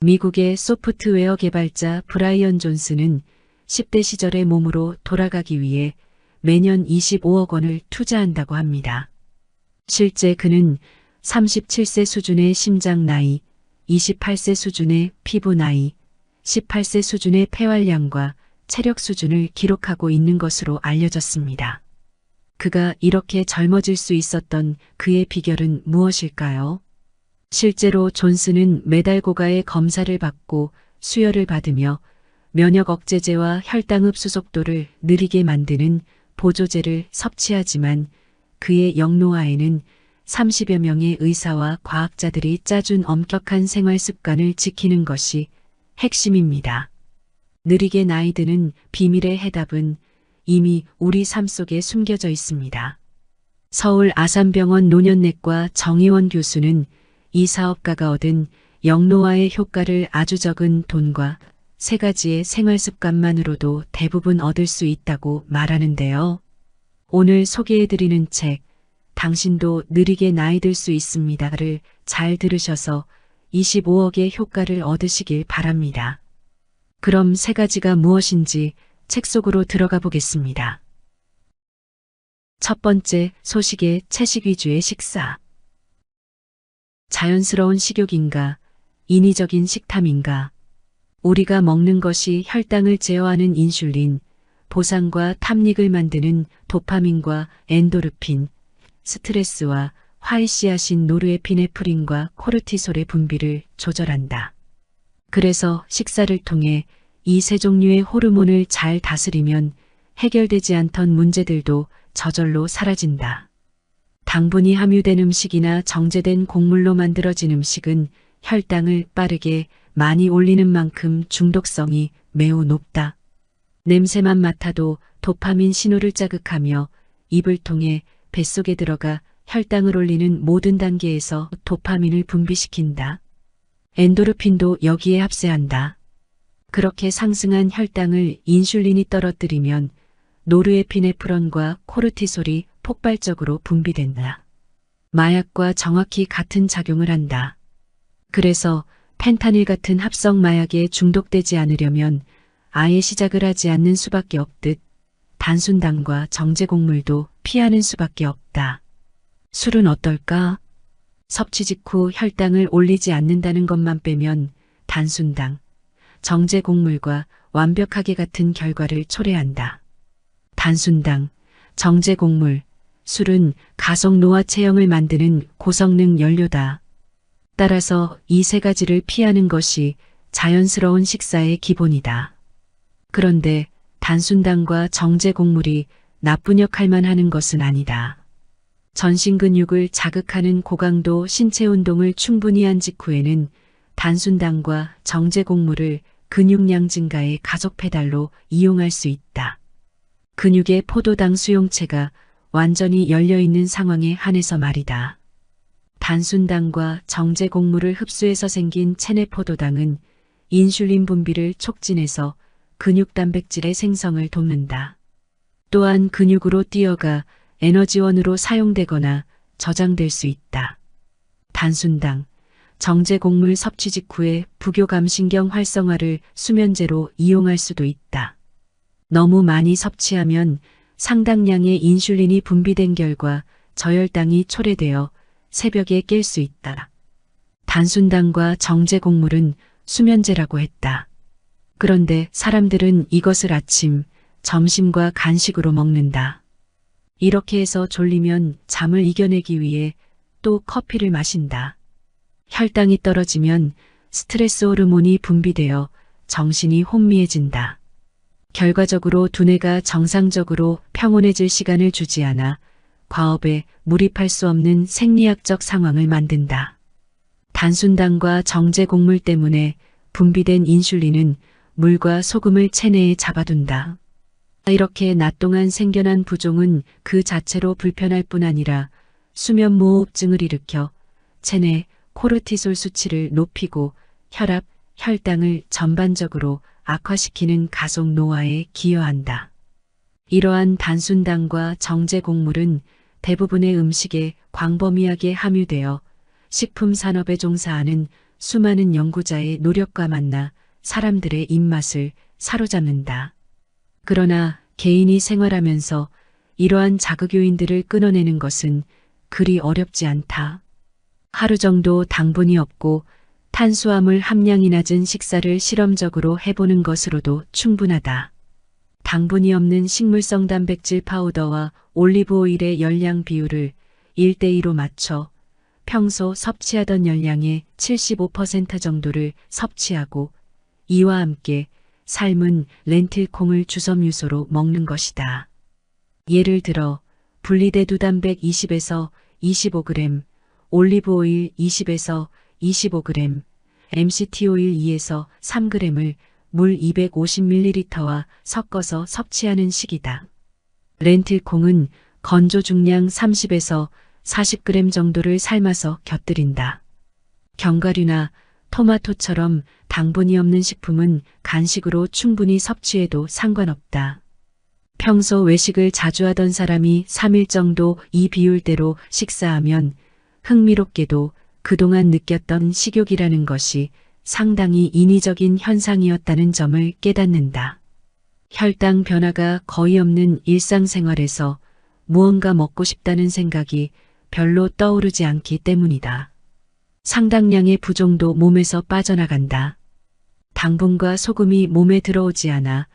미국의 소프트웨어 개발자 브라이언 존슨은 10대 시절의 몸으로 돌아가기 위해 매년 25억 원을 투자한다고 합니다. 실제 그는 37세 수준의 심장 나이, 28세 수준의 피부 나이, 18세 수준의 폐활량과 체력 수준을 기록하고 있는 것으로 알려졌습니다. 그가 이렇게 젊어질 수 있었던 그의 비결은 무엇일까요? 실제로 존슨은 매달 고가의 검사를 받고 수혈을 받으며 면역 억제제와 혈당흡수속도를 느리게 만드는 보조제를 섭취하지만 그의 영노화에는 30여 명의 의사와 과학자들이 짜준 엄격한 생활 습관을 지키는 것이 핵심입니다. 느리게 나이 드는 비밀의 해답은 이미 우리 삶 속에 숨겨져 있습니다. 서울 아산병원 노년내과 정의원 교수는 이 사업가가 얻은 영노화의 효과를 아주 적은 돈과 3가지의 생활 습관만으로도 대부분 얻을 수 있다고 말하는데요. 오늘 소개해드리는 책, 당신도 느리게 나이 들 수 있습니다를 잘 들으셔서 25억의 효과를 얻으시길 바랍니다. 그럼 3가지가 무엇인지 책 속으로 들어가 보겠습니다. 첫 번째, 소식의 채식 위주의 식사. 자연스러운 식욕인가, 인위적인 식탐인가? 우리가 먹는 것이 혈당을 제어하는 인슐린, 보상과 탐닉을 만드는 도파민과 엔도르핀, 스트레스와 화이시아신 노르에피네프린과 코르티솔의 분비를 조절한다. 그래서 식사를 통해 이 3종류의 호르몬을 잘 다스리면 해결되지 않던 문제들도 저절로 사라진다. 당분이 함유된 음식이나 정제된 곡물로 만들어진 음식은 혈당을 빠르게 많이 올리는 만큼 중독성이 매우 높다. 냄새만 맡아도 도파민 신호를 자극하며 입을 통해 뱃속에 들어가 혈당을 올리는 모든 단계에서 도파민을 분비시킨다. 엔도르핀도 여기에 합세한다. 그렇게 상승한 혈당을 인슐린이 떨어뜨리면 노르에피네프론과 코르티솔이 폭발적으로 분비된다. 마약과 정확히 같은 작용을 한다. 그래서 펜타닐 같은 합성 마약에 중독되지 않으려면 아예 시작을 하지 않는 수밖에 없듯 단순당과 정제곡물도 피하는 수밖에 없다. 술은 어떨까? 섭취 직후 혈당을 올리지 않는다는 것만 빼면 단순당, 정제곡물과 완벽하게 같은 결과를 초래한다. 단순당, 정제곡물, 술은 가속노화 체형을 만드는 고성능 연료다. 따라서 이 3가지를 피하는 것이 자연스러운 식사의 기본이다. 그런데 단순당과 정제곡물이 나쁜 역할만 하는 것은 아니다. 전신 근육을 자극하는 고강도 신체 운동을 충분히 한 직후에는 단순당과 정제곡물을 근육량 증가의 가속 페달로 이용할 수 있다. 근육의 포도당 수용체가 완전히 열려있는 상황에 한해서 말이다. 단순당과 정제곡물을 흡수해서 생긴 체내 포도당은 인슐린 분비를 촉진해서 근육 단백질의 생성을 돕는다. 또한 근육으로 뛰어가 에너지원으로 사용되거나 저장될 수 있다. 단순당, 정제곡물 섭취 직후에 부교감신경 활성화를 수면제로 이용할 수도 있다. 너무 많이 섭취하면 상당량의 인슐린이 분비된 결과 저혈당이 초래되어 새벽에 깰 수 있다. 단순당과 정제곡물은 수면제라고 했다. 그런데 사람들은 이것을 아침, 점심과 간식으로 먹는다. 이렇게 해서 졸리면 잠을 이겨내기 위해 또 커피를 마신다. 혈당이 떨어지면 스트레스 호르몬이 분비되어 정신이 혼미해진다. 결과적으로 두뇌가 정상적으로 평온해질 시간을 주지 않아 과업에 몰입할 수 없는 생리학적 상황을 만든다. 단순당과 정제곡물 때문에 분비된 인슐린은 물과 소금을 체내에 잡아둔다. 이렇게 낮 동안 생겨난 부종은 그 자체로 불편할 뿐 아니라 수면무호흡증을 일으켜 체내 코르티솔 수치를 높이고 혈압, 혈당을 전반적으로 악화시키는 가속 노화에 기여한다. 이러한 단순당과 정제곡물은 대부분의 음식에 광범위하게 함유되어 식품 산업에 종사하는 수많은 연구자의 노력과 만나 사람들의 입맛을 사로잡는다. 그러나 개인이 생활하면서 이러한 자극 요인들을 끊어내는 것은 그리 어렵지 않다. 하루 정도 당분이 없고 탄수화물 함량이 낮은 식사를 실험적으로 해보는 것으로도 충분하다. 당분이 없는 식물성 단백질 파우더와 올리브 오일의 열량 비율을 1대2로 맞춰 평소 섭취하던 열량의 75% 정도를 섭취하고 이와 함께 삶은 렌틸콩을 주섬유소로 먹는 것이다. 예를 들어 분리대두 단백 20에서 25g, 올리브 오일 20에서 25g, MCT 오일 2에서 3g을 물 250ml와 섞어서 섭취하는 식이다. 렌틸콩은 건조 중량 30에서 40g 정도를 삶아서 곁들인다. 견과류나 토마토처럼 당분이 없는 식품은 간식으로 충분히 섭취해도 상관없다. 평소 외식을 자주 하던 사람이 3일 정도 이 비율대로 식사하면 흥미롭게도 그동안 느꼈던 식욕이라는 것이 상당히 인위적인 현상이었다는 점을 깨닫는다. 혈당 변화가 거의 없는 일상생활에서 무언가 먹고 싶다는 생각이 별로 떠오르지 않기 때문이다. 상당량의 부종도 몸에서 빠져나간다. 당분과 소금이 몸에 들어오지 않아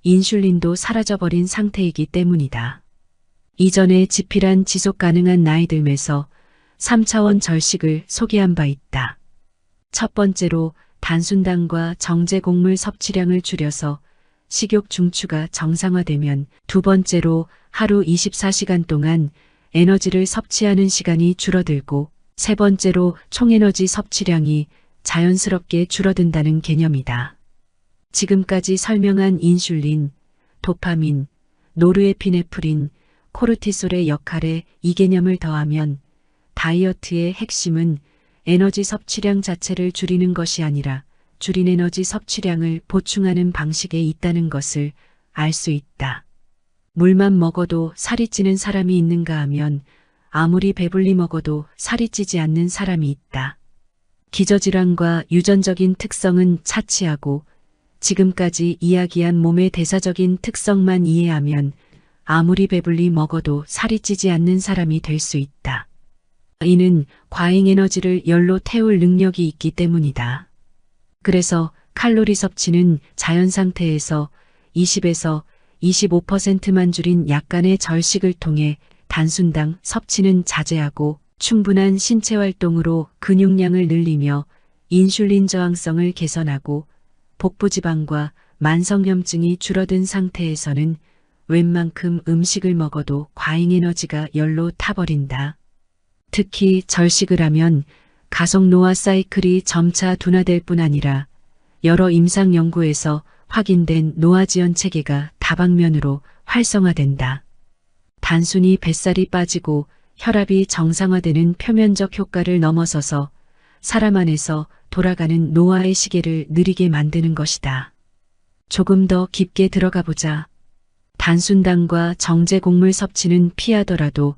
인슐린도 사라져버린 상태이기 때문이다. 이전에 지필한 지속 가능한 나이 들면서 3차원 절식을 소개한 바 있다. 첫 번째로 단순당과 정제 곡물 섭취량을 줄여서 식욕 중추가 정상화되면, 두 번째로 하루 24시간 동안 에너지를 섭취하는 시간이 줄어들고, 세 번째로 총에너지 섭취량이 자연스럽게 줄어든다는 개념이다. 지금까지 설명한 인슐린, 도파민, 노르에피네프린, 코르티솔의 역할에 이 개념을 더하면 다이어트의 핵심은 에너지 섭취량 자체를 줄이는 것이 아니라 줄인 에너지 섭취량을 보충하는 방식에 있다는 것을 알 수 있다. 물만 먹어도 살이 찌는 사람이 있는가 하면 아무리 배불리 먹어도 살이 찌지 않는 사람이 있다. 기저질환과 유전적인 특성은 차치하고 지금까지 이야기한 몸의 대사적인 특성만 이해하면 아무리 배불리 먹어도 살이 찌지 않는 사람이 될 수 있다. 이는 과잉 에너지를 열로 태울 능력이 있기 때문이다. 그래서 칼로리 섭취는 자연 상태에서 20에서 25%만 줄인 약간의 절식을 통해 단순당 섭취는 자제하고 충분한 신체 활동으로 근육량을 늘리며 인슐린 저항성을 개선하고 복부지방과 만성염증이 줄어든 상태에서는 웬만큼 음식을 먹어도 과잉 에너지가 열로 타버린다. 특히 절식을 하면 가속 노화 사이클이 점차 둔화될 뿐 아니라 여러 임상 연구에서 확인된 노화 지연 체계가 다방면으로 활성화된다. 단순히 뱃살이 빠지고 혈압이 정상화되는 표면적 효과를 넘어서서 사람 안에서 돌아가는 노화의 시계를 느리게 만드는 것이다. 조금 더 깊게 들어가 보자. 단순당과 정제 곡물 섭취는 피하더라도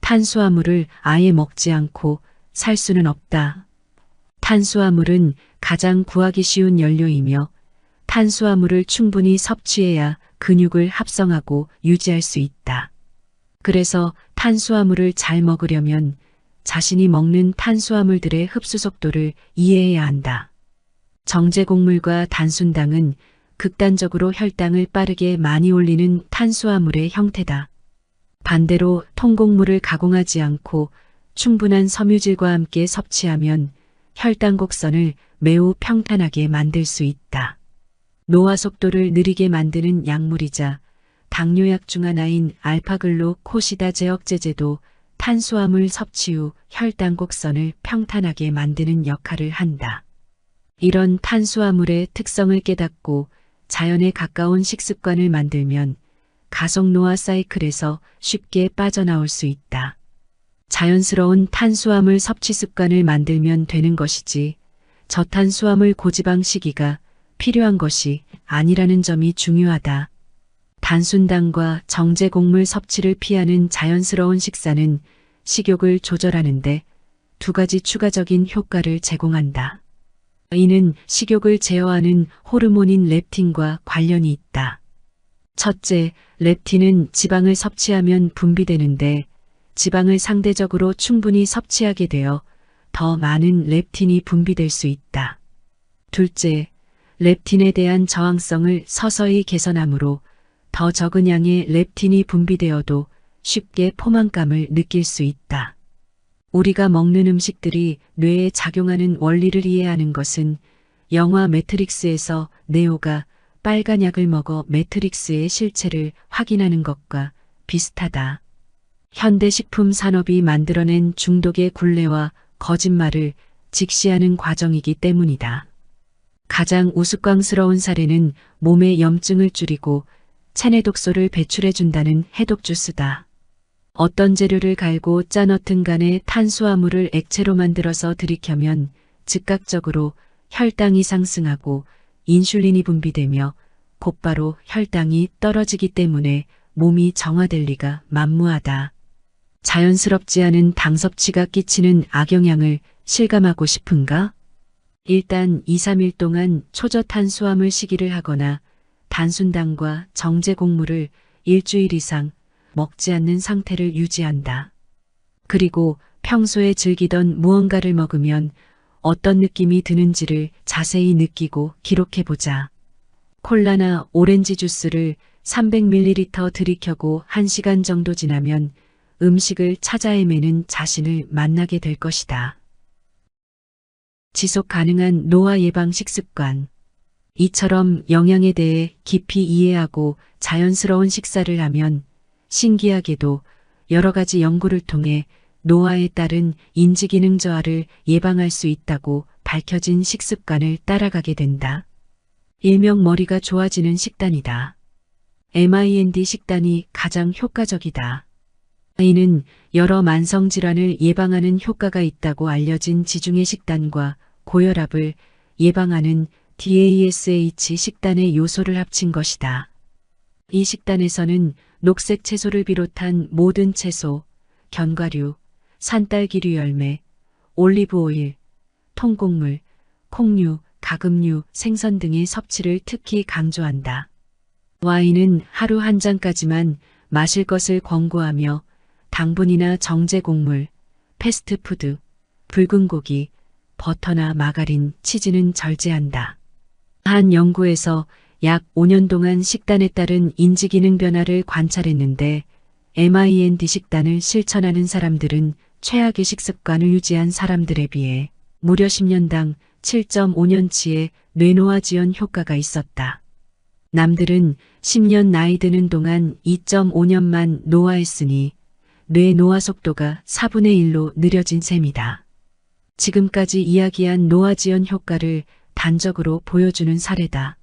탄수화물을 아예 먹지 않고 살 수는 없다. 탄수화물은 가장 구하기 쉬운 연료이며 탄수화물을 충분히 섭취해야 근육을 합성하고 유지할 수 있다. 그래서 탄수화물을 잘 먹으려면 자신이 먹는 탄수화물들의 흡수 속도를 이해해야 한다. 정제 곡물과 단순당은 극단적으로 혈당을 빠르게 많이 올리는 탄수화물의 형태다. 반대로 통곡물을 가공하지 않고 충분한 섬유질과 함께 섭취하면 혈당 곡선을 매우 평탄하게 만들 수 있다. 노화 속도를 느리게 만드는 약물이자 당뇨약 중 하나인 알파글루코시다 제억제제도 탄수화물 섭취 후 혈당 곡선을 평탄하게 만드는 역할을 한다. 이런 탄수화물의 특성을 깨닫고 자연에 가까운 식습관을 만들면 가속 노화 사이클에서 쉽게 빠져나올 수 있다. 자연스러운 탄수화물 섭취 습관을 만들면 되는 것이지 저탄수화물 고지방 식이가 필요한 것이 아니라는 점이 중요하다. 단순당과 정제 곡물 섭취를 피하는 자연스러운 식사는 식욕을 조절하는데 두 가지 추가적인 효과를 제공한다. 이는 식욕을 제어하는 호르몬인 렙틴과 관련이 있다. 첫째, 렙틴은 지방을 섭취하면 분비되는데 지방을 상대적으로 충분히 섭취하게 되어 더 많은 렙틴이 분비될 수 있다. 둘째, 렙틴에 대한 저항성을 서서히 개선하므로 더 적은 양의 렙틴이 분비되어도 쉽게 포만감을 느낄 수 있다. 우리가 먹는 음식들이 뇌에 작용하는 원리를 이해하는 것은 영화 매트릭스에서 네오가 빨간 약을 먹어 매트릭스의 실체를 확인하는 것과 비슷하다. 현대식품 산업이 만들어낸 중독의 굴레와 거짓말을 직시하는 과정이기 때문이다. 가장 우스꽝스러운 사례는 몸의 염증을 줄이고 체내 독소를 배출해준다는 해독 주스다. 어떤 재료를 갈고 짜 넣든 간에 탄수화물을 액체로 만들어서 들이켜면 즉각적으로 혈당이 상승하고 인슐린이 분비되며 곧바로 혈당이 떨어지기 때문에 몸이 정화될 리가 만무하다. 자연스럽지 않은 당 섭취가 끼치는 악영향을 실감하고 싶은가? 일단 2, 3일 동안 초저탄수화물 식이를 하거나 단순당과 정제 곡물을 일주일 이상 먹지 않는 상태를 유지한다. 그리고 평소에 즐기던 무언가를 먹으면 어떤 느낌이 드는지를 자세히 느끼고 기록해보자. 콜라나 오렌지 주스를 300ml 들이켜고 1시간 정도 지나면 음식을 찾아 헤매는 자신을 만나게 될 것이다. 지속 가능한 노화 예방 식습관. 이처럼 영양에 대해 깊이 이해하고 자연스러운 식사를 하면 신기하게도 여러 가지 연구를 통해 노화에 따른 인지기능 저하를 예방할 수 있다고 밝혀진 식습관을 따라가게 된다. 일명 머리가 좋아지는 식단이다. MIND 식단이 가장 효과적이다. 이는 여러 만성질환을 예방하는 효과가 있다고 알려진 지중해 식단과 고혈압을 예방하는 DASH 식단의 요소를 합친 것이다. 이 식단에서는 녹색 채소를 비롯한 모든 채소, 견과류, 산딸기류 열매, 올리브오일, 통곡물, 콩류, 가금류, 생선 등의 섭취를 특히 강조한다. 와인은 하루 한 잔까지만 마실 것을 권고하며 당분이나 정제 곡물, 패스트푸드, 붉은 고기, 버터나 마가린, 치즈는 절제한다. 한 연구에서 약 5년 동안 식단에 따른 인지기능 변화를 관찰했는데 MIND 식단을 실천하는 사람들은 최악의 식습관을 유지한 사람들에 비해 무려 10년당 7.5년치의 뇌노화 지연 효과가 있었다. 남들은 10년 나이 드는 동안 2.5년만 노화했으니 뇌 노화 속도가 4분의 1로 느려진 셈이다. 지금까지 이야기한 노화 지연 효과를 단적으로 보여주는 사례다.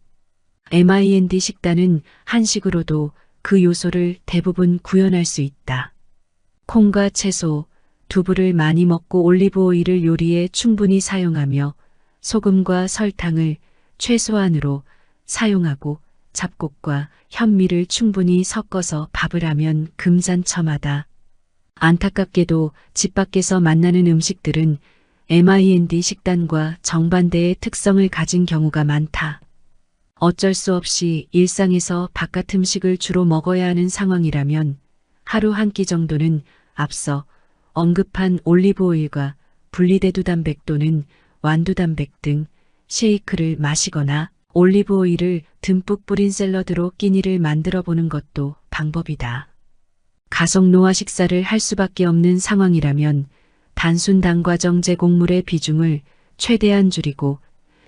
MIND 식단은 한식으로도 그 요소를 대부분 구현할 수 있다. 콩과 채소, 두부를 많이 먹고 올리브 오일을 요리에 충분히 사용하며 소금과 설탕을 최소한으로 사용하고 잡곡과 현미를 충분히 섞어서 밥을 하면 금산첨화다. 안타깝게도 집 밖에서 만나는 음식들은 MIND 식단과 정반대의 특성을 가진 경우가 많다. 어쩔 수 없이 일상에서 바깥 음식을 주로 먹어야 하는 상황이라면 하루 한 끼 정도는 앞서 언급한 올리브오일과 분리대두단백 또는 완두단백 등 쉐이크를 마시거나 올리브오일을 듬뿍 뿌린 샐러드로 끼니를 만들어 보는 것도 방법이다. 가속노화 식사를 할 수밖에 없는 상황이라면 단순당과 정제 곡물의 비중을 최대한 줄이고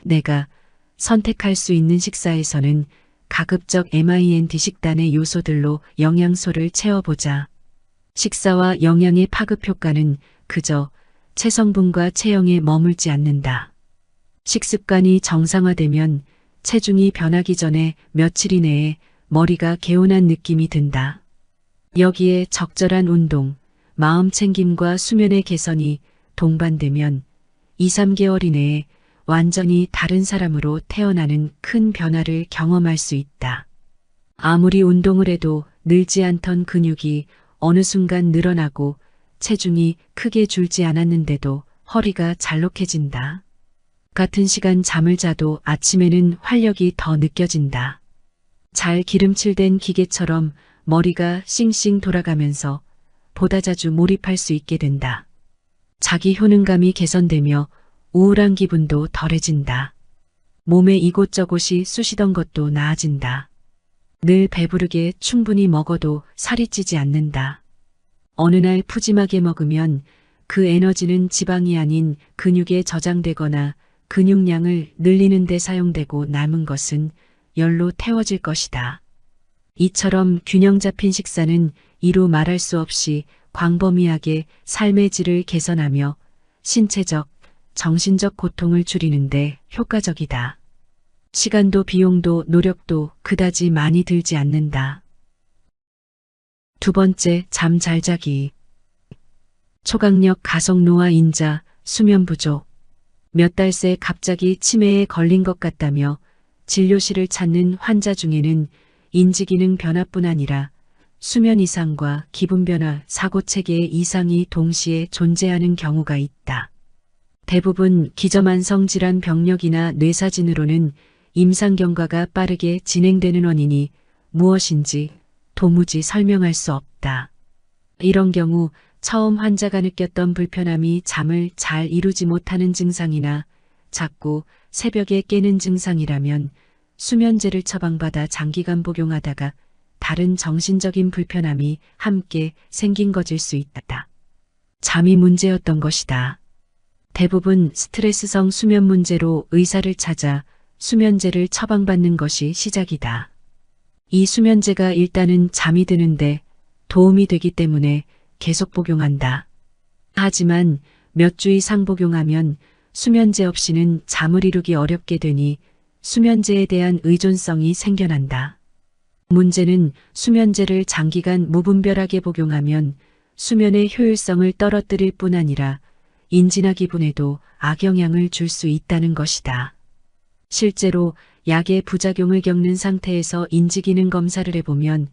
내가 선택할 수 있는 식사에서는 가급적 MIND 식단의 요소들로 영양소를 채워보자. 식사와 영양의 파급 효과는 그저 체성분과 체형에 머물지 않는다. 식습관이 정상화되면 체중이 변하기 전에 며칠 이내에 머리가 개운한 느낌이 든다. 여기에 적절한 운동, 마음 챙김과 수면의 개선이 동반되면 2, 3개월 이내에 완전히 다른 사람으로 태어나는 큰 변화를 경험할 수 있다. 아무리 운동을 해도 늘지 않던 근육이 어느 순간 늘어나고 체중이 크게 줄지 않았는데도 허리가 잘록해진다. 같은 시간 잠을 자도 아침에는 활력이 더 느껴진다. 잘 기름칠된 기계처럼 머리가 싱싱 돌아가면서 보다 자주 몰입할 수 있게 된다. 자기 효능감이 개선되며 우울한 기분도 덜해진다. 몸에 이곳저곳이 쑤시던 것도 나아진다. 늘 배부르게 충분히 먹어도 살이 찌지 않는다. 어느 날 푸짐하게 먹으면 그 에너지는 지방이 아닌 근육에 저장되거나 근육량을 늘리는 데 사용되고 남은 것은 열로 태워질 것이다. 이처럼 균형 잡힌 식사는 이루 말할 수 없이 광범위하게 삶의 질을 개선하며 신체적, 정신적 고통을 줄이는데 효과적이다. 시간도 비용도 노력도 그다지 많이 들지 않는다. 두 번째, 잠 잘 자기. 초강력 가속노화 인자, 수면 부족. 몇 달 새 갑자기 치매에 걸린 것 같다며 진료실을 찾는 환자 중에는 인지기능 변화뿐 아니라 수면 이상과 기분 변화, 사고체계의 이상이 동시에 존재하는 경우가 있다. 대부분 기저만성 질환 병력이나 뇌사진으로는 임상 경과가 빠르게 진행되는 원인이 무엇인지 도무지 설명할 수 없다. 이런 경우 처음 환자가 느꼈던 불편함이 잠을 잘 이루지 못하는 증상이나 자꾸 새벽에 깨는 증상이라면 수면제를 처방받아 장기간 복용하다가 다른 정신적인 불편함이 함께 생긴 것일 수 있다. 잠이 문제였던 것이다. 대부분 스트레스성 수면 문제로 의사를 찾아 수면제를 처방받는 것이 시작이다. 이 수면제가 일단은 잠이 드는데 도움이 되기 때문에 계속 복용한다. 하지만 몇 주 이상 복용하면 수면제 없이는 잠을 이루기 어렵게 되니 수면제에 대한 의존성이 생겨난다. 문제는 수면제를 장기간 무분별하게 복용하면 수면의 효율성을 떨어뜨릴 뿐 아니라 인지나 기분에도 악영향을 줄 수 있다는 것이다. 실제로 약의 부작용을 겪는 상태에서 인지기능 검사를 해보면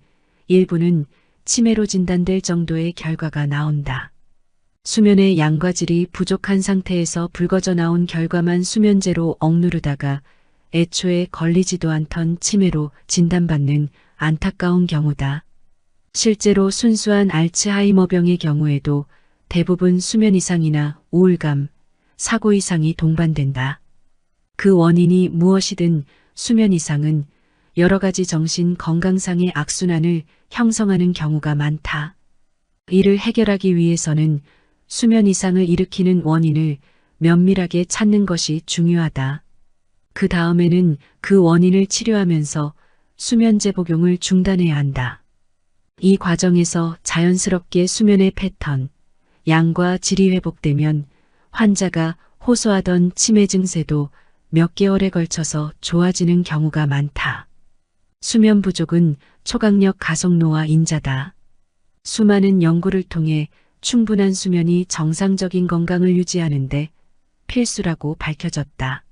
일부는 치매로 진단될 정도의 결과가 나온다. 수면의 양과 질이 부족한 상태에서 불거져 나온 결과만 수면제로 억누르다가 애초에 걸리지도 않던 치매로 진단받는 안타까운 경우다. 실제로 순수한 알츠하이머병의 경우에도 대부분 수면 이상이나 우울감, 사고 이상이 동반된다. 그 원인이 무엇이든 수면 이상은 여러 가지 정신 건강상의 악순환을 형성하는 경우가 많다. 이를 해결하기 위해서는 수면 이상을 일으키는 원인을 면밀하게 찾는 것이 중요하다. 그 다음에는 그 원인을 치료하면서 수면제 복용을 중단해야 한다. 이 과정에서 자연스럽게 수면의 패턴, 양과 질이 회복되면 환자가 호소하던 치매 증세도 몇 개월에 걸쳐서 좋아지는 경우가 많다. 수면 부족은 초강력 가속노화 인자다. 수많은 연구를 통해 충분한 수면이 정상적인 건강을 유지하는데 필수라고 밝혀졌다.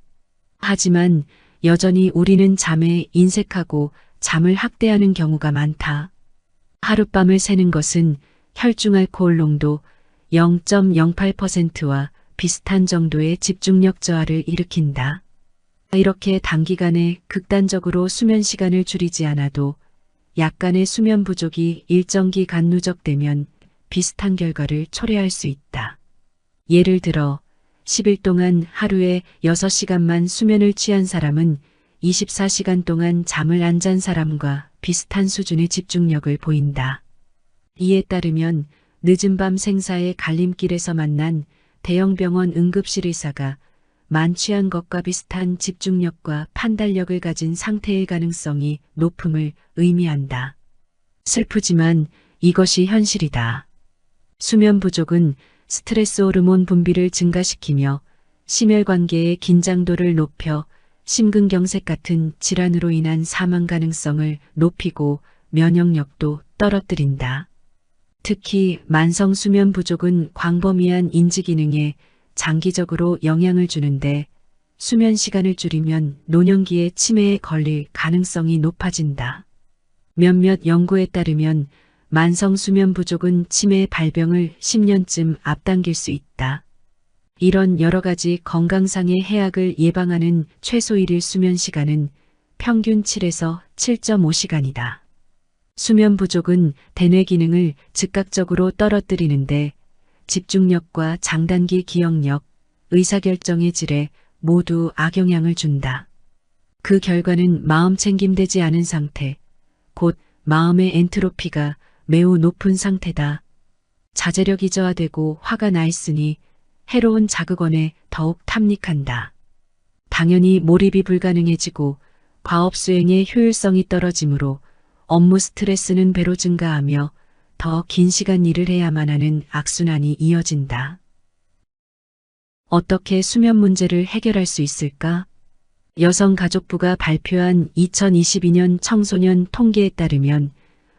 하지만 여전히 우리는 잠에 인색하고 잠을 학대하는 경우가 많다. 하룻밤을 새는 것은 혈중 알코올 농도 0.08%와 비슷한 정도의 집중력 저하를 일으킨다. 이렇게 단기간에 극단적으로 수면 시간을 줄이지 않아도 약간의 수면 부족이 일정 기간 누적되면 비슷한 결과를 초래할 수 있다. 예를 들어 10일 동안 하루에 6시간만 수면을 취한 사람은 24시간 동안 잠을 안 잔 사람과 비슷한 수준의 집중력을 보인다. 이에 따르면 늦은 밤 생사의 갈림길에서 만난 대형병원 응급실 의사가 만취한 것과 비슷한 집중력과 판단력을 가진 상태일 가능성이 높음을 의미한다. 슬프지만 이것이 현실이다. 수면 부족은 스트레스 호르몬 분비를 증가시키며 심혈관계의 긴장도를 높여 심근경색 같은 질환으로 인한 사망 가능성을 높이고 면역력도 떨어뜨린다. 특히 만성 수면 부족은 광범위한 인지 기능에 장기적으로 영향을 주는데 수면 시간을 줄이면 노년기에 치매에 걸릴 가능성이 높아진다. 몇몇 연구에 따르면 만성 수면 부족은 치매 발병을 10년쯤 앞당길 수 있다. 이런 여러 가지 건강상의 해악을 예방하는 최소 일일 수면 시간은 평균 7에서 7.5시간이다. 수면 부족은 대뇌 기능을 즉각적으로 떨어뜨리는데 집중력과 장단기 기억력, 의사결정의 질에 모두 악영향을 준다. 그 결과는 마음 챙김되지 않은 상태, 곧 마음의 엔트로피가 매우 높은 상태다. 자제력이 저하되고 화가 나 있으니 해로운 자극원에 더욱 탐닉한다. 당연히 몰입이 불가능해지고 과업 수행의 효율성이 떨어지므로 업무 스트레스는 배로 증가하며 더 긴 시간 일을 해야만 하는 악순환이 이어진다. 어떻게 수면 문제를 해결할 수 있을까? 여성가족부가 발표한 2022년 청소년 통계에 따르면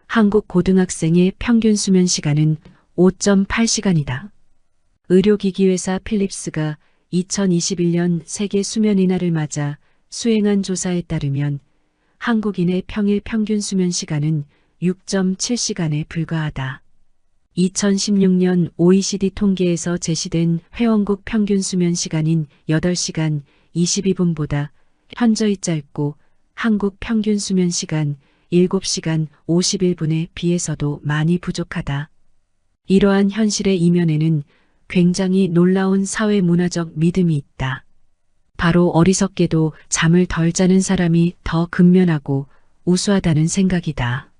한국 고등학생의 평균 수면 시간은 5.8시간이다. 의료기기 회사 필립스가 2021년 세계 수면의 날을 맞아 수행한 조사에 따르면 한국인의 평일 평균 수면 시간은 6.7시간에 불과하다. 2016년 OECD 통계에서 제시된 회원국 평균 수면 시간인 8시간 22분보다 현저히 짧고 한국 평균 수면 시간 7시간 51분에 비해서도 많이 부족하다. 이러한 현실의 이면에는 굉장히 놀라운 사회 문화적 믿음이 있다. 바로 어리석게도 잠을 덜 자는 사람이 더 근면하고 우수하다는 생각이다.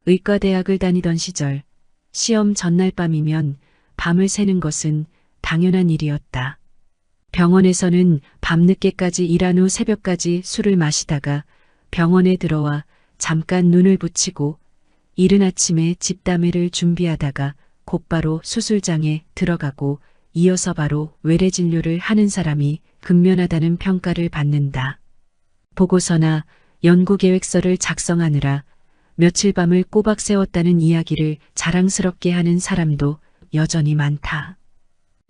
의과대학을 다니던 시절 시험 전날 밤이면 밤을 새는 것은 당연한 일이었다. 병원에서는 밤늦게까지 일한 후 새벽까지 술을 마시다가 병원에 들어와 잠깐 눈을 붙이고 이른 아침에 집담회를 준비하다가 곧바로 수술장에 들어가고 이어서 바로 외래 진료를 하는 사람이 근면하다는 평가를 받는다. 보고서나 연구계획서를 작성하느라 며칠 밤을 꼬박 세웠다는 이야기를 자랑스럽게 하는 사람도 여전히 많다.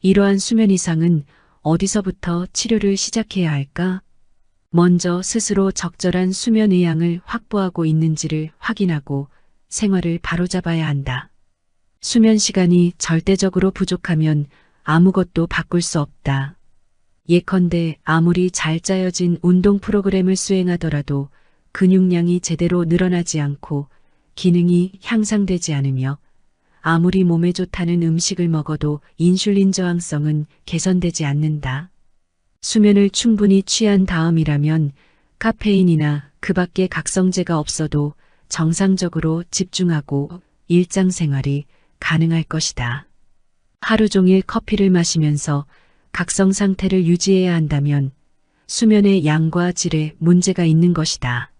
이러한 수면 이상은 어디서부터 치료를 시작해야 할까? 먼저 스스로 적절한 수면 의향을 확보하고 있는지를 확인하고 생활을 바로잡아야 한다. 수면 시간이 절대적으로 부족하면 아무것도 바꿀 수 없다. 예컨대 아무리 잘 짜여진 운동 프로그램을 수행하더라도 근육량이 제대로 늘어나지 않고 기능이 향상되지 않으며 아무리 몸에 좋다는 음식을 먹어도 인슐린 저항성은 개선되지 않는다. 수면을 충분히 취한 다음이라면 카페인이나 그 밖의 각성제가 없어도 정상적으로 집중하고 일상생활이 가능할 것이다. 하루 종일 커피를 마시면서 각성 상태를 유지해야 한다면 수면의 양과 질에 문제가 있는 것이다.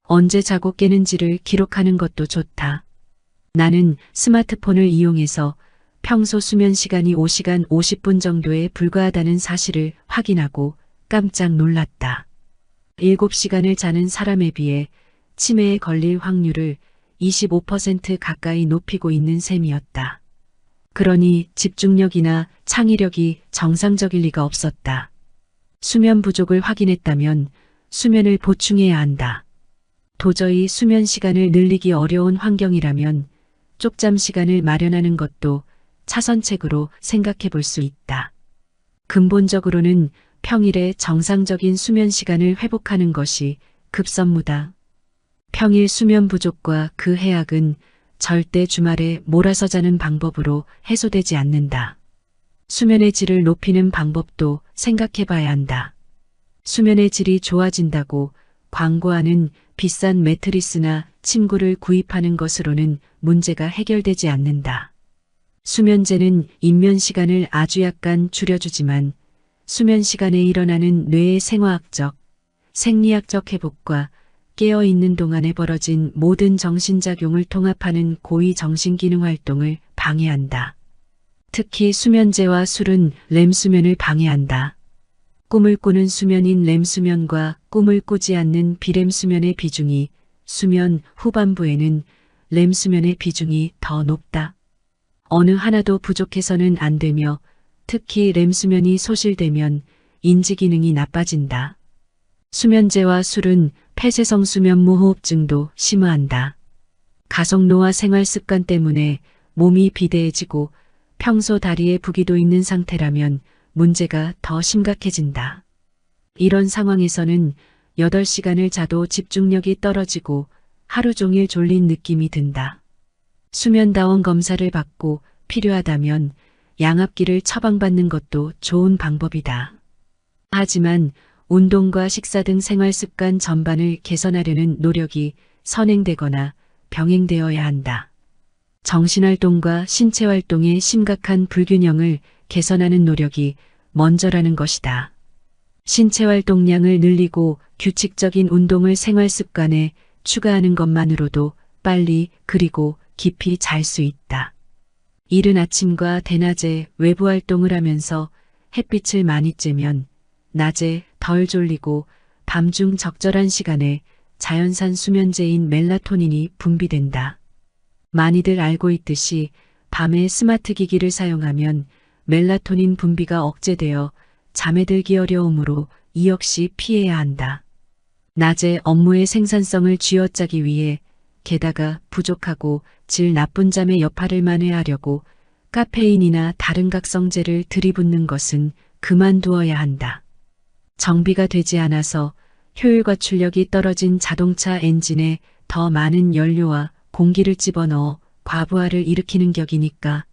언제 자고 깨는지를 기록하는 것도 좋다. 나는 스마트폰을 이용해서 평소 수면 시간이 5시간 50분 정도에 불과하다는 사실을 확인하고 깜짝 놀랐다. 7시간을 자는 사람에 비해 치매에 걸릴 확률을 25% 가까이 높이고 있는 셈이었다. 그러니 집중력이나 창의력이 정상적일 리가 없었다. 수면 부족을 확인했다면 수면을 보충해야 한다. 도저히 수면 시간을 늘리기 어려운 환경이라면 쪽잠 시간을 마련하는 것도 차선책으로 생각해 볼 수 있다. 근본적으로는 평일에 정상적인 수면 시간을 회복하는 것이 급선무다. 평일 수면 부족과 그 해악은 절대 주말에 몰아서 자는 방법으로 해소되지 않는다. 수면의 질을 높이는 방법도 생각해 봐야 한다. 수면의 질이 좋아진다고 광고하는 비싼 매트리스나 침구를 구입하는 것으로는 문제가 해결되지 않는다. 수면제는 입면 시간을 아주 약간 줄여주지만 수면 시간에 일어나는 뇌의 생화학적, 생리학적 회복과 깨어있는 동안에 벌어진 모든 정신작용을 통합하는 고위 정신기능 활동을 방해한다. 특히 수면제와 술은 렘수면을 방해한다. 꿈을 꾸는 수면인 렘수면과 꿈을 꾸지 않는 비렘수면의 비중이 수면 후반부에는 렘수면의 비중이 더 높다. 어느 하나도 부족해서는 안 되며 특히 렘수면이 소실되면 인지기능이 나빠진다. 수면제와 술은 폐쇄성 수면 무호흡증도 심화한다. 가속노화 생활 습관 때문에 몸이 비대해지고 평소 다리에 부기도 있는 상태라면 문제가 더 심각해진다. 이런 상황에서는 8시간을 자도 집중력이 떨어지고 하루 종일 졸린 느낌이 든다. 수면다원 검사를 받고 필요하다면 양압기를 처방받는 것도 좋은 방법이다. 하지만 운동과 식사 등 생활습관 전반을 개선하려는 노력이 선행되거나 병행되어야 한다. 정신활동과 신체활동의 심각한 불균형을 개선하는 노력이 먼저라는 것이다. 신체활동량을 늘리고 규칙적인 운동을 생활습관에 추가하는 것만으로도 빨리 그리고 깊이 잘 수 있다. 이른 아침과 대낮에 외부 활동을 하면서 햇빛을 많이 쬐면 낮에 덜 졸리고 밤중 적절한 시간에 자연산 수면제인 멜라토닌이 분비된다. 많이들 알고 있듯이 밤에 스마트 기기를 사용하면 멜라토닌 분비가 억제되어 잠에 들기 어려우므로 이 역시 피해야 한다. 낮에 업무의 생산성을 쥐어짜기 위해 게다가 부족하고 질 나쁜 잠의 여파를 만회하려고 카페인이나 다른 각성제를 들이붓는 것은 그만두어야 한다. 정비가 되지 않아서 효율과 출력이 떨어진 자동차 엔진에 더 많은 연료와 공기를 집어넣어 과부하를 일으키는 격이니까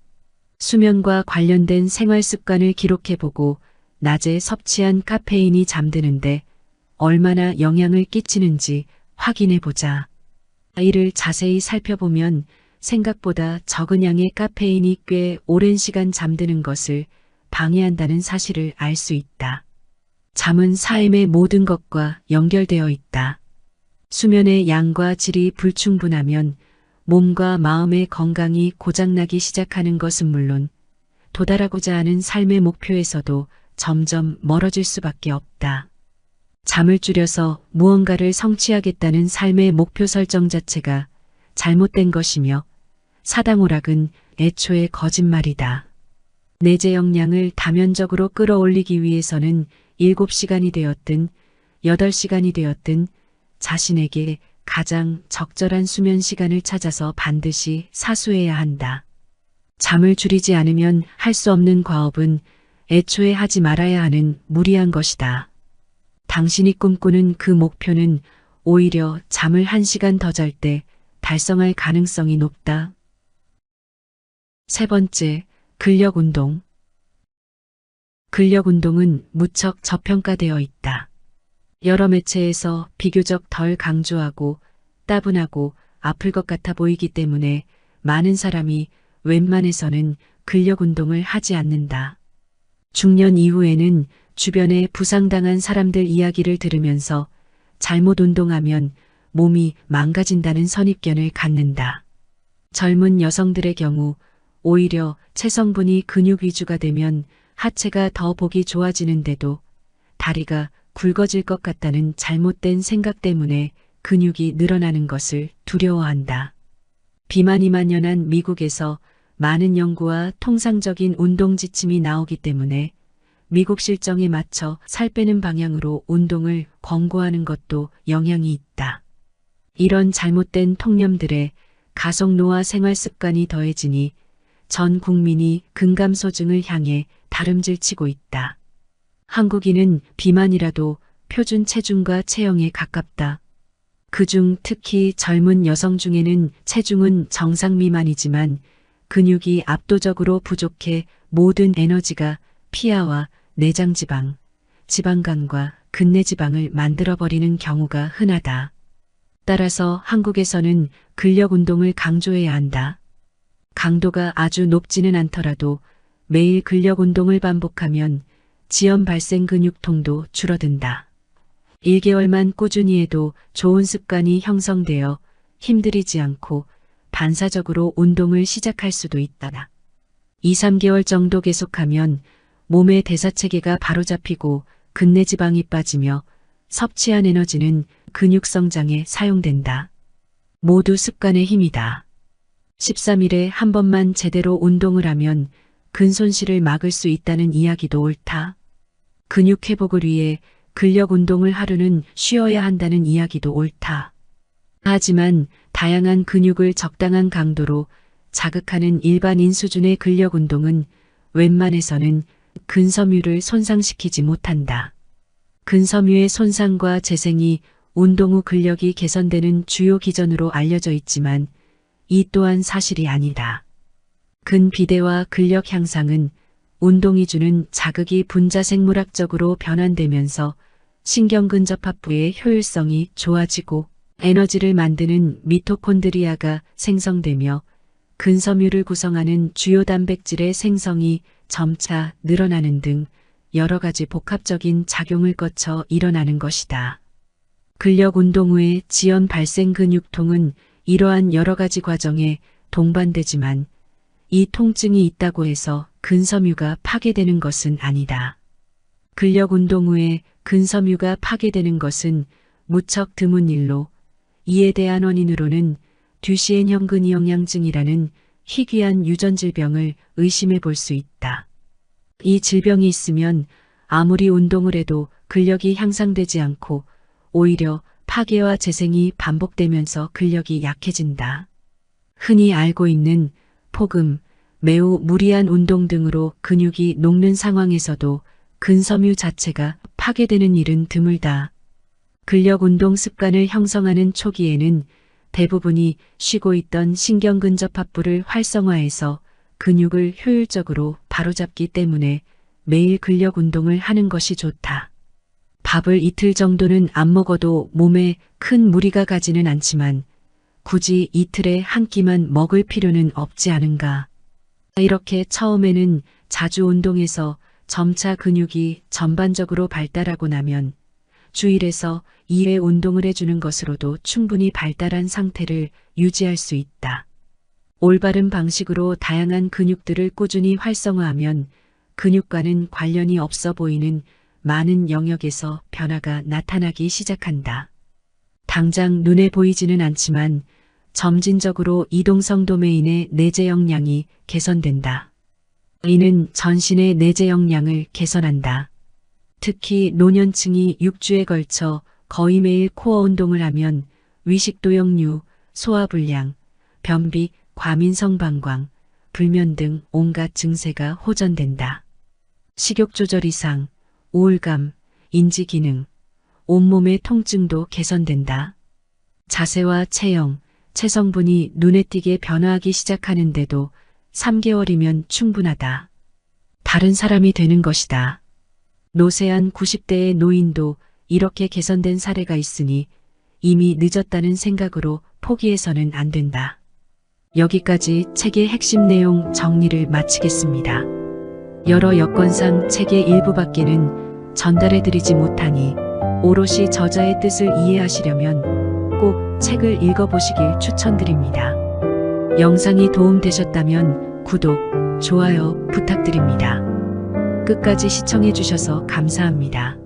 수면과 관련된 생활 습관을 기록해보고 낮에 섭취한 카페인이 잠드는데 얼마나 영향을 끼치는지 확인해보자. 이를 자세히 살펴보면 생각보다 적은 양의 카페인이 꽤 오랜 시간 잠드는 것을 방해한다는 사실을 알 수 있다. 잠은 삶의 모든 것과 연결되어 있다. 수면의 양과 질이 불충분하면 몸과 마음의 건강이 고장나기 시작하는 것은 물론 도달하고자 하는 삶의 목표에서도 점점 멀어질 수밖에 없다. 잠을 줄여서 무언가를 성취하겠다는 삶의 목표 설정 자체가 잘못된 것이며 사당오락은 애초에 거짓말이다. 내재 역량을 다면적으로 끌어올리기 위해서는 7시간이 되었든 8시간이 되었든 자신에게 가장 적절한 수면 시간을 찾아서 반드시 사수해야 한다. 잠을 줄이지 않으면 할 수 없는 과업은 애초에 하지 말아야 하는 무리한 것이다. 당신이 꿈꾸는 그 목표는 오히려 잠을 1시간 더 잘 때 달성할 가능성이 높다. 세 번째, 근력운동. 근력운동은 무척 저평가되어 있다. 여러 매체에서 비교적 덜 강조하고 따분하고 아플 것 같아 보이기 때문에 많은 사람이 웬만해서는 근력운동을 하지 않는다. 중년 이후에는 주변에 부상당한 사람들 이야기를 들으면서 잘못 운동하면 몸이 망가진다는 선입견을 갖는다. 젊은 여성들의 경우 오히려 체성분이 근육 위주가 되면 하체가 더 보기 좋아지는데도 다리가 굵어질 것 같다는 잘못된 생각 때문에 근육이 늘어나는 것을 두려워한다. 비만이 만연한 미국에서 많은 연구와 통상적인 운동 지침이 나오기 때문에 미국 실정에 맞춰 살 빼는 방향으로 운동을 권고하는 것도 영향이 있다. 이런 잘못된 통념들에 가속노화 생활 습관이 더해지니 전 국민이 근감소증을 향해 다름질치고 있다. 한국인은 비만이라도 표준 체중과 체형에 가깝다. 그중 특히 젊은 여성 중에는 체중은 정상 미만이지만 근육이 압도적으로 부족해 모든 에너지가 피하와 내장지방, 지방간과 근내지방을 만들어버리는 경우가 흔하다. 따라서 한국에서는 근력운동을 강조해야 한다. 강도가 아주 높지는 않더라도 매일 근력운동을 반복하면 지연 발생 근육통도 줄어든다. 1개월만 꾸준히 해도 좋은 습관이 형성되어 힘들이지 않고 반사적으로 운동을 시작할 수도 있다. 2, 3개월 정도 계속하면 몸의 대사체계가 바로잡히고 근내지방이 빠지며 섭취한 에너지는 근육 성장에 사용된다. 모두 습관의 힘이다. 13일에 한 번만 제대로 운동을 하면 근손실을 막을 수 있다는 이야기도 옳다. 근육 회복을 위해 근력 운동을 하루는 쉬어야 한다는 이야기도 옳다. 하지만 다양한 근육을 적당한 강도로 자극하는 일반인 수준의 근력 운동은 웬만해서는 근섬유를 손상시키지 못한다. 근섬유의 손상과 재생이 운동 후 근력이 개선되는 주요 기전으로 알려져 있지만 이 또한 사실이 아니다. 근비대와 근력 향상은 운동이 주는 자극이 분자생물학적으로 변환되면서 신경근접합부의 효율성이 좋아지고 에너지를 만드는 미토콘드리아가 생성되며 근섬유를 구성하는 주요 단백질의 생성이 점차 늘어나는 등 여러 가지 복합적인 작용을 거쳐 일어나는 것이다. 근력 운동 후의 지연 발생 근육통은 이러한 여러 가지 과정에 동반되지만 이 통증이 있다고 해서 근섬유가 파괴되는 것은 아니다. 근력 운동 후에 근섬유가 파괴되는 것은 무척 드문 일로 이에 대한 원인으로는 듀시엔형 근위영양증이라는 희귀한 유전 질병을 의심해 볼 수 있다. 이 질병이 있으면 아무리 운동을 해도 근력이 향상되지 않고 오히려 파괴와 재생이 반복되면서 근력이 약해진다. 흔히 알고 있는 폭음, 매우 무리한 운동 등으로 근육이 녹는 상황에서도 근섬유 자체가 파괴되는 일은 드물다. 근력 운동 습관을 형성하는 초기에는 대부분이 쉬고 있던 신경근접합부를 활성화해서 근육을 효율적으로 바로잡기 때문에 매일 근력 운동을 하는 것이 좋다. 밥을 이틀 정도는 안 먹어도 몸에 큰 무리가 가지는 않지만 굳이 이틀에 한 끼만 먹을 필요는 없지 않은가. 이렇게 처음에는 자주 운동해서 점차 근육이 전반적으로 발달하고 나면 주일에서 2회 운동을 해주는 것으로도 충분히 발달한 상태를 유지할 수 있다. 올바른 방식으로 다양한 근육들을 꾸준히 활성화하면 근육과는 관련이 없어 보이는 많은 영역에서 변화가 나타나기 시작한다. 당장 눈에 보이지는 않지만 점진적으로 이동성 도메인의 내재 역량이 개선된다. 이는 전신의 내재 역량을 개선한다. 특히 노년층이 6주에 걸쳐 거의 매일 코어 운동을 하면 위식도역류, 소화불량, 변비, 과민성 방광, 불면 등 온갖 증세가 호전된다. 식욕 조절 이상, 우울감, 인지기능, 온몸의 통증도 개선된다. 자세와 체형, 체성분이 눈에 띄게 변화하기 시작하는데도 3개월이면 충분하다. 다른 사람이 되는 것이다. 노쇠한 90대의 노인도 이렇게 개선된 사례가 있으니 이미 늦었다는 생각으로 포기해서는 안 된다. 여기까지 책의 핵심 내용 정리를 마치겠습니다. 여러 여건상 책의 일부밖에는 전달해드리지 못하니 오롯이 저자의 뜻을 이해하시려면 꼭 책을 읽어보시길 추천드립니다. 영상이 도움되셨다면 구독, 좋아요 부탁드립니다. 끝까지 시청해주셔서 감사합니다.